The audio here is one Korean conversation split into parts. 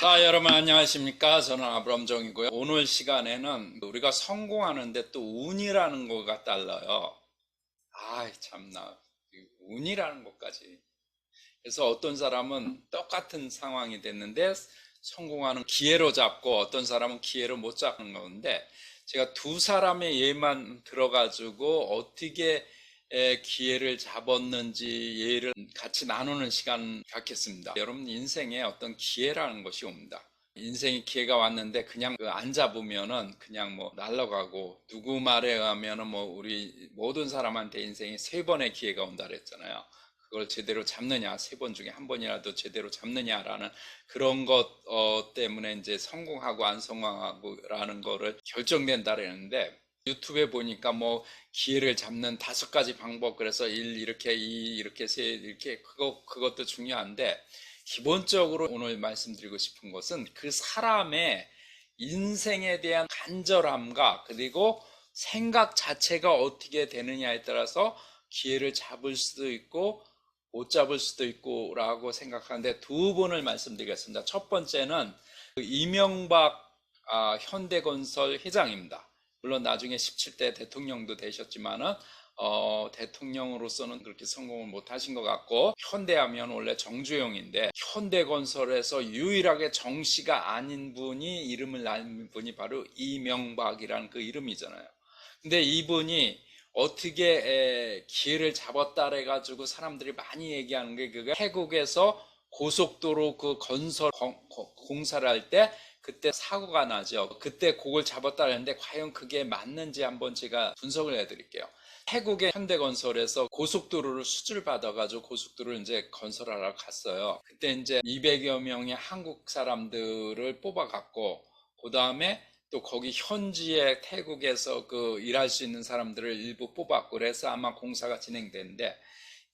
자, 여러분 안녕하십니까? 저는 아브람정이고요. 오늘 시간에는 우리가 성공하는데 또 운이라는 거가 달라요. 참나. 운이라는 것까지. 그래서 어떤 사람은 똑같은 상황이 됐는데 성공하는 기회로 잡고 어떤 사람은 기회로 못 잡는 건데, 제가 두 사람의 예만 들어가지고 어떻게 기회를 잡았는지 예를 같이 나누는 시간 갖겠습니다. 여러분, 인생에 어떤 기회라는 것이 옵니다. 인생의 기회가 왔는데 그냥 안 잡으면은 그냥 뭐 날아가고, 누구 말에 의하면은 뭐 우리 모든 사람한테 인생에 세 번의 기회가 온다 그랬잖아요. 그걸 제대로 잡느냐, 세 번 중에 한 번이라도 제대로 잡느냐라는 그런 것 때문에 이제 성공하고 안 성공하고라는 거를 결정된다 그랬는데, 유튜브에 보니까 뭐 기회를 잡는 5가지 방법, 그래서 1 이렇게, 2 이렇게, 3 이렇게, 그것도 중요한데, 기본적으로 오늘 말씀드리고 싶은 것은 그 사람의 인생에 대한 간절함과 그리고 생각 자체가 어떻게 되느냐에 따라서 기회를 잡을 수도 있고 못 잡을 수도 있고 라고 생각하는데, 두 분을 말씀드리겠습니다. 첫 번째는 이명박 현대건설 회장입니다. 물론 나중에 17대 대통령도 되셨지만은 대통령으로서는 그렇게 성공을 못 하신 것 같고, 현대하면 원래 정주영인데 현대건설에서 유일하게 정씨가 아닌 분이 이름을 날린 분이 바로 이명박이라는 그 이름이잖아요. 근데 이분이 어떻게 기회를 잡았다 해가지고 사람들이 많이 얘기하는 게, 그게 태국에서 고속도로 그 건설 공사를 할 때 그때 사고가 나죠. 그때 그걸 잡았다 했는데 과연 그게 맞는지 한번 제가 분석을 해드릴게요. 태국의 현대건설에서 고속도로를 수주를 받아가지고 고속도로를 이제 건설하러 갔어요. 그때 이제 200여 명의 한국 사람들을 뽑아갔고, 그 다음에 또 거기 현지에 태국에서 그 일할 수 있는 사람들을 일부 뽑았고, 그래서 아마 공사가 진행되는데,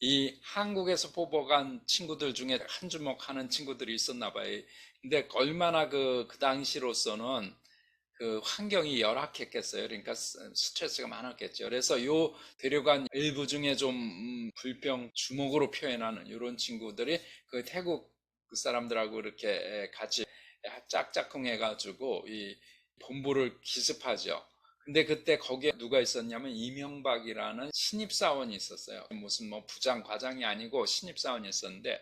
이 한국에서 뽑아간 친구들 중에 한 주먹 하는 친구들이 있었나 봐요. 근데 얼마나 그 당시로서는 그 환경이 열악했겠어요. 그러니까 스트레스가 많았겠죠. 그래서 요 데려간 일부 중에 좀 불평 주먹으로 표현하는 이런 친구들이 그 태국 그 사람들하고 이렇게 같이 짝짝꿍 해가지고 이 본부를 기습하죠. 근데 그때 거기에 누가 있었냐면 이명박이라는 신입사원이 있었어요. 무슨 뭐 부장 과장이 아니고 신입사원이 있었는데,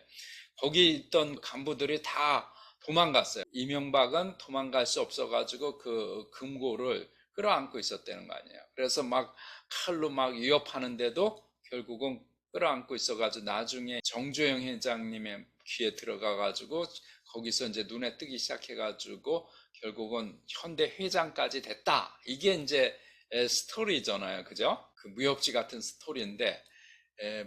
거기 있던 간부들이 다 도망갔어요. 이명박은 도망갈 수 없어가지고 그 금고를 끌어안고 있었다는 거 아니에요. 그래서 막 칼로 막 위협하는데도 결국은 끌어안고 있어가지고 나중에 정주영 회장님의 귀에 들어가가지고 거기서 이제 눈에 뜨기 시작해가지고 결국은 현대 회장까지 됐다. 이게 이제 스토리잖아요. 그죠? 그 무협지 같은 스토리인데,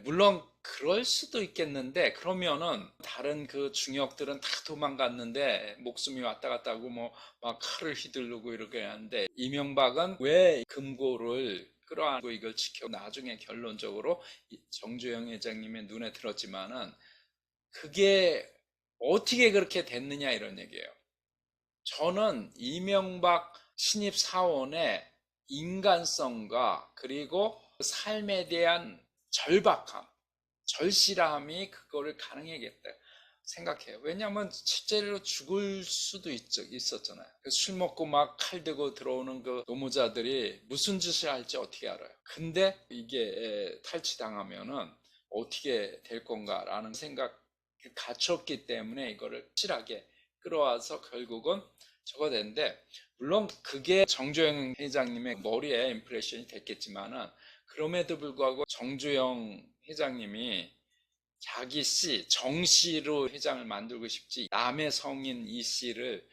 물론 그럴 수도 있겠는데, 그러면은 다른 그 중역들은 다 도망갔는데 목숨이 왔다 갔다 하고 뭐 막 칼을 휘두르고 이렇게 하는데, 이명박은 왜 금고를 끌어안고 이걸 지켜, 나중에 결론적으로 정주영 회장님의 눈에 들었지만은 그게 어떻게 그렇게 됐느냐 이런 얘기예요. 저는 이명박 신입사원의 인간성과 그리고 삶에 대한 절박함, 절실함이 그거를 가능하겠다 생각해요. 왜냐하면 실제로 죽을 수도 있었잖아요. 술 먹고 막 칼 들고 들어오는 그 노무자들이 무슨 짓을 할지 어떻게 알아요. 근데 이게 탈취당하면은 어떻게 될 건가라는 생각이 갇혔기 때문에 이거를 확실하게 끌어와서 결국은 저거 됐는데, 물론 그게 정주영 회장님의 머리에 임프레션이 됐겠지만은, 그럼에도 불구하고 정주영 회장님이 자기 씨, 정 씨로 회장을 만들고 싶지 남의 성인 이 씨를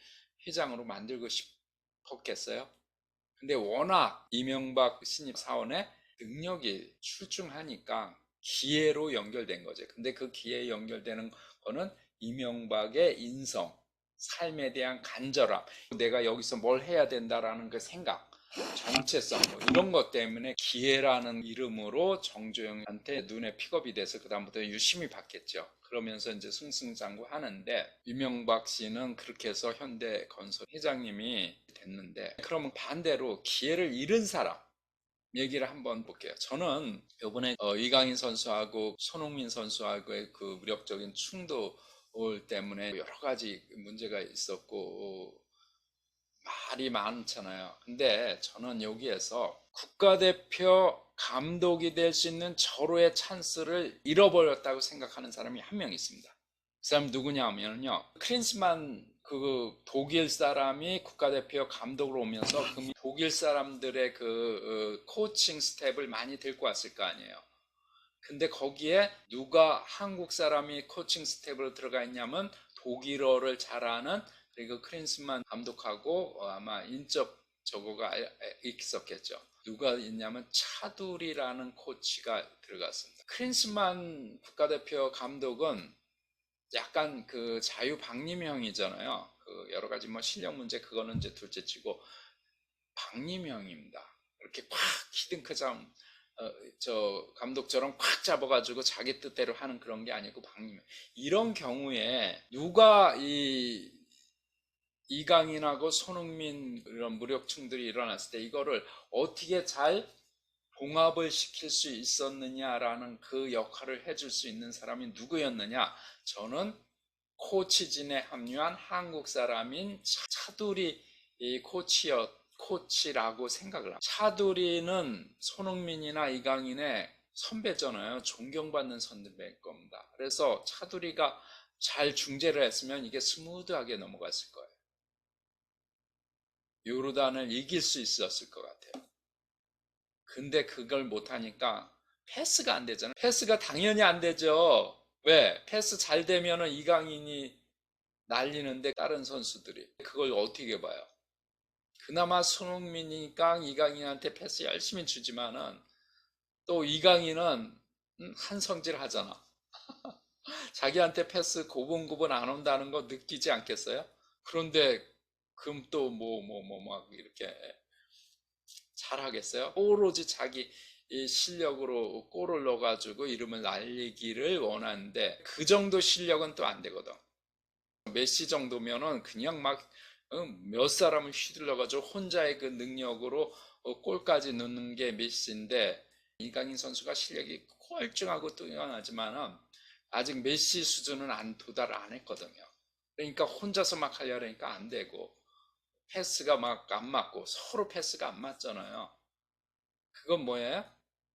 회장으로 만들고 싶었겠어요? 근데 워낙 이명박 신입 사원의 능력이 출중하니까 기회로 연결된 거죠. 근데 그 기회에 연결되는 거는 이명박의 인성, 삶에 대한 간절함, 내가 여기서 뭘 해야 된다라는 그 생각, 정체성, 뭐 이런 것 때문에 기회라는 이름으로 정주영한테 눈에 픽업이 돼서 그다음부터 유심히 봤겠죠. 그러면서 이제 승승장구 하는데, 이명박 씨는 그렇게 해서 현대건설 회장님이 됐는데, 그러면 반대로 기회를 잃은 사람 얘기를 한번 볼게요. 저는 이번에 이강인 선수하고 손흥민 선수하고의 그 무력적인 충돌 때문에 여러 가지 문제가 있었고 말이 많잖아요. 근데 저는 여기에서 국가대표 감독이 될 수 있는 절호의 찬스를 잃어버렸다고 생각하는 사람이 한 명 있습니다. 그 사람 누구냐면요, 크린스만 그 독일 사람이 국가대표 감독으로 오면서 그 독일 사람들의 그 코칭 스텝을 많이 데리고 왔을 거 아니에요. 근데 거기에 누가 한국 사람이 코칭 스텝으로 들어가 있냐면 독일어를 잘하는, 그리고 크린스만 감독하고 아마 인적 저거가 있었겠죠. 누가 있냐면 차두리라는 코치가 들어갔습니다. 크린스만 국가대표 감독은 약간 그 자유방림형이잖아요. 그 여러 가지 뭐 실력 문제 그거는 이제 둘째치고 방림형입니다. 이렇게 콱 히든크장 저 감독처럼 콱 잡아가지고 자기 뜻대로 하는 그런 게 아니고 방림. 이런 경우에 누가 이강인하고 손흥민 이런 무력층들이 일어났을 때 이거를 어떻게 잘 봉합을 시킬 수 있었느냐라는 그 역할을 해줄 수 있는 사람이 누구였느냐? 저는 코치진에 합류한 한국 사람인 차두리 코치라고 생각을 합니다. 차두리는 손흥민이나 이강인의 선배잖아요. 존경받는 선배일 겁니다. 그래서 차두리가 잘 중재를 했으면 이게 스무드하게 넘어갔을 거예요. 요르단을 이길 수 있었을 것 같아요. 근데 그걸 못하니까 패스가 안 되잖아요. 패스가 당연히 안 되죠. 왜? 패스 잘 되면은 이강인이 날리는데 다른 선수들이 그걸 어떻게 봐요? 그나마 손흥민이니까 이강인한테 패스 열심히 주지만은 또 이강인은 한성질 하잖아. 자기한테 패스 고분고분 안 온다는 거 느끼지 않겠어요? 그런데 그럼 또 막 이렇게 잘하겠어요? 오로지 자기 실력으로 골을 넣어가지고 이름을 날리기를 원하는데 그 정도 실력은 또 안 되거든. 메시 정도면은 그냥 막 몇 사람을 휘둘러가지고 혼자의 그 능력으로 골까지 넣는 게 메시인데, 이강인 선수가 실력이 꼴등하고 뛰어나지만은 아직 메시 수준은 도달 안 했거든요. 그러니까 혼자서 막 하려니까 안 되고 패스가 막 안 맞고 서로 패스가 안 맞잖아요. 그건 뭐예요?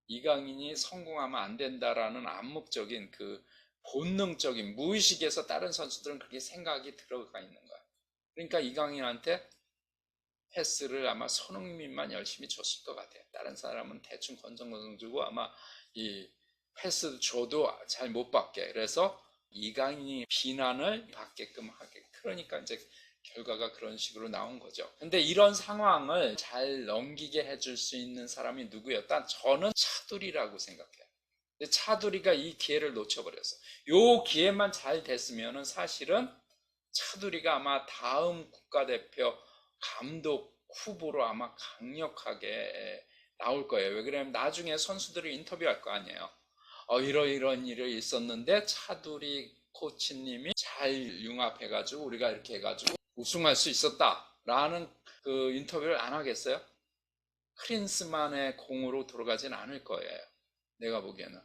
이강인이 성공하면 안 된다라는 암묵적인 그 본능적인 무의식에서 다른 선수들은 그렇게 생각이 들어가 있는 거예요. 그러니까 이강인한테 패스를 아마 손흥민만 열심히 줬을 것 같아요. 다른 사람은 대충 건성건성 주고 아마 이 패스 줘도 잘 못 받게. 그래서 이강인이 비난을 받게끔 하게. 그러니까 이제 결과가 그런 식으로 나온 거죠. 근데 이런 상황을 잘 넘기게 해줄 수 있는 사람이 누구였다? 저는 차두리라고 생각해요. 근데 차두리가 이 기회를 놓쳐버렸어. 요 기회만 잘 됐으면은 사실은 차두리가 아마 다음 국가대표 감독 후보로 아마 강력하게 나올 거예요. 왜 그러냐면 나중에 선수들을 인터뷰할 거 아니에요. 이런 일이 있었는데 차두리 코치님이 잘 융합해가지고 우리가 이렇게 해가지고 우승할 수 있었다라는 그 인터뷰를 안 하겠어요? 크린스만의 공으로 돌아가진 않을 거예요. 내가 보기에는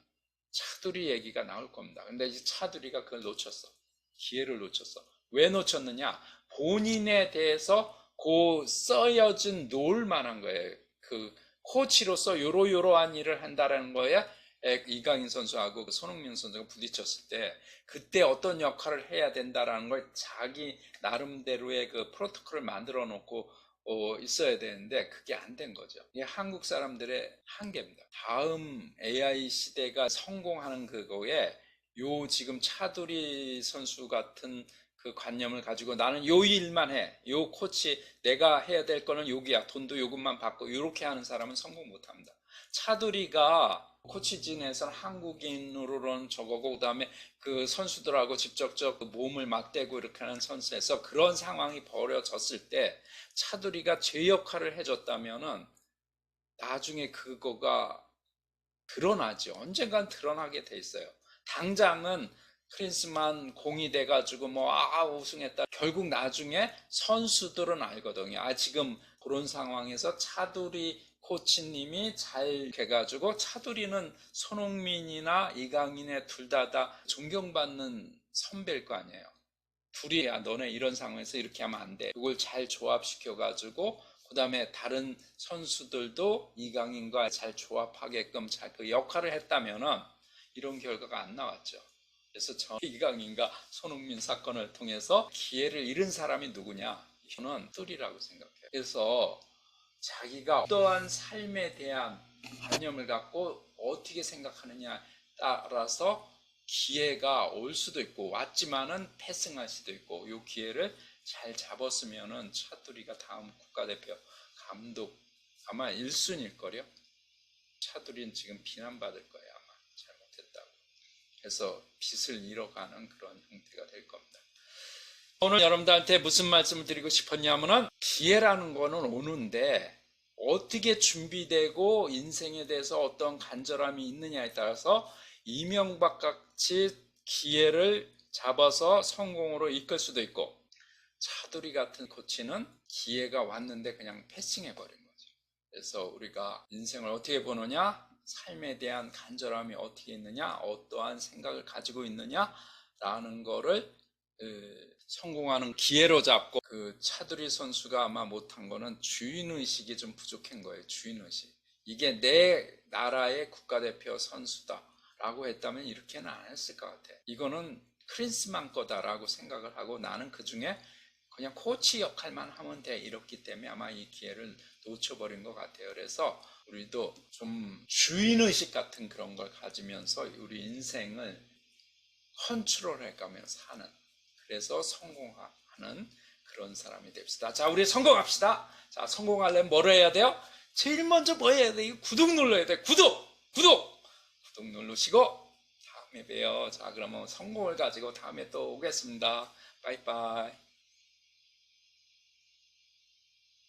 차두리 얘기가 나올 겁니다. 근데 이제 차두리가 그걸 놓쳤어. 기회를 놓쳤어. 왜 놓쳤느냐? 본인에 대해서 써여진 놓을 만한 거예요. 그 코치로서 요러요러한 일을 한다라는 거에 이강인 선수하고 손흥민 선수가 부딪혔을 때 그때 어떤 역할을 해야 된다라는 걸 자기 나름대로의 그 프로토콜을 만들어 놓고 있어야 되는데 그게 안 된 거죠. 이게 한국 사람들의 한계입니다. 다음 AI 시대가 성공하는 그거에 요 지금 차두리 선수 같은 그 관념을 가지고 나는 요 일만 해. 요 코치 내가 해야 될 거는 여기야. 돈도 요것만 받고 이렇게 하는 사람은 성공 못 합니다. 차두리가 코치진에서 한국인으로는 저거고 그다음에 그 선수들하고 직접적 몸을 맞대고 이렇게 하는 선수에서 그런 상황이 벌어졌을 때 차두리가 제 역할을 해줬다면은 나중에 그거가 드러나죠. 언젠간 드러나게 돼 있어요. 당장은 크리스만 공이 돼가지고 우승했다. 결국 나중에 선수들은 알거든요. 지금 그런 상황에서 차두리 코치님이 잘 해가지고 차두리는 손흥민이나 이강인의 둘 다 존경받는 선배일 거 아니에요. 둘이 야 너네 이런 상황에서 이렇게 하면 안 돼. 그걸 잘 조합시켜 가지고 그 다음에 다른 선수들도 이강인과 잘 조합하게끔 잘 그 역할을 했다면은 이런 결과가 안 나왔죠. 그래서 저 이강인과 손흥민 사건을 통해서 기회를 잃은 사람이 누구냐? 저는 뜰이라고 생각해요. 그래서 자기가 어떠한 삶에 대한 관념을 갖고 어떻게 생각하느냐에 따라서 기회가 올 수도 있고 왔지만은 패승할 수도 있고 이 기회를 잘 잡았으면은 차두리가 다음 국가대표 감독 아마 1순위일 거요. 차두리는 지금 비난받을 거예요. 아마 잘못했다고. 그래서 빚을 잃어가는 그런 형태가 될 겁니다. 오늘 여러분들한테 무슨 말씀을 드리고 싶었냐면은 기회라는 거는 오는데 어떻게 준비되고 인생에 대해서 어떤 간절함이 있느냐에 따라서 이명박 같이 기회를 잡아서 성공으로 이끌 수도 있고 차두리 같은 코치는 기회가 왔는데 그냥 패싱해버린 거죠. 그래서 우리가 인생을 어떻게 보느냐, 삶에 대한 간절함이 어떻게 있느냐, 어떠한 생각을 가지고 있느냐라는 거를 성공하는 기회로 잡고 그 차두리 선수가 아마 못한 거는 주인의식이 좀 부족한 거예요. 주인의식. 이게 내 나라의 국가대표 선수다라고 했다면 이렇게는 안 했을 것 같아요. 이거는 크리스만 거다라고 생각을 하고 나는 그 중에 그냥 코치 역할만 하면 돼 이렇기 때문에 아마 이 기회를 놓쳐버린 것 같아요. 그래서 우리도 좀 주인의식 같은 그런 걸 가지면서 우리 인생을 컨트롤해가면서 사는 그래서 성공하는 그런 사람이 됩시다. 자, 우리 성공합시다. 자, 성공하려면 뭐를 해야 돼요? 제일 먼저 뭐 해야 돼요? 구독 눌러야 돼. 구독 누르시고 다음에 봬요. 자, 그러면 성공을 가지고 다음에 또 오겠습니다. 빠이빠이.